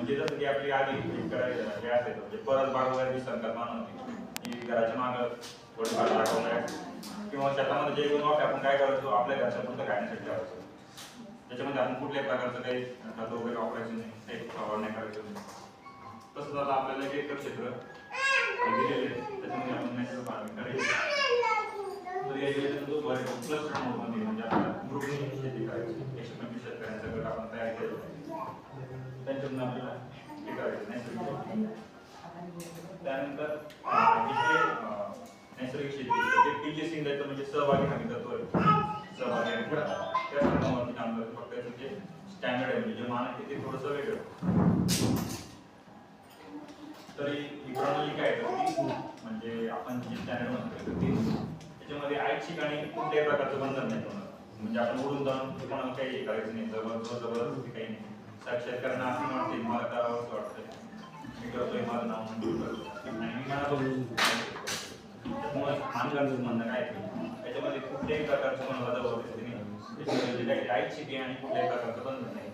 म्हणजे जसं की आपली आधी करायचं हे असायचं म्हणजे परत बाग वगैरे संकल्पना होती की घराच्या मागं थोडीफार जागा वगैरे किंवा शेतामध्ये जे गुण आपण काय करायचो आपल्या घरच्या पुरतं खाण्यासाठी ठेवायचो. त्याच्यामध्ये आपण कुठल्याही प्रकारचं काही खत वगैरे वापरायचं नाही, काही फवारणी करायचं नाही. तसंच आता आपल्याला एक एकर क्षेत्र दिलेले त्याच्यामध्ये आपण नॅचरल फार्मिंग करायची. तर या योजनेतून क्लस्टर मोडमध्ये म्हणजे आपल्याला ग्रुपने शेती करायची. 125 शेतकऱ्यांचा गट आपण तयार केला. त्यांच्यातून आपल्याला हे करायचं नैसर्गिक. त्यानंतर नैसर्गिक शेती पीजी सिंगायचं म्हणजे सहभागी हमी करतोय. सहभागी हमी करतात त्या संदर्भात काम करतो. फक्त त्याचं जे स्टँडर्ड आहे म्हणजे जे मानक आहे ते थोडंसं वेगळं. तरी ही प्रणाली काय करते म्हणजे आपण जे स्टँडर्ड म्हणतो ते त्याच्यामध्ये ऐच्छिक आणि कुठल्याही प्रकारचं बंधन नाही होणार. म्हणजे आपण उडून जाऊन कोणाला काही करायचं नाही, जबरदस्ती काही नाही. शेतकऱ्यांना असं वाटते मला करावंच वाटतंय, मी करतोय माझं नाव मंजूर करतो आणि मी मला बघून त्यामुळे मानकांचं म्हणणं काय त्याच्यामध्ये कुठल्याही प्रकारचं कोणाला जबरदस्ती नाही. त्याच्यामध्ये काही ऐच्छिक आहे आणि कुठल्याही प्रकारचं बंधन नाही.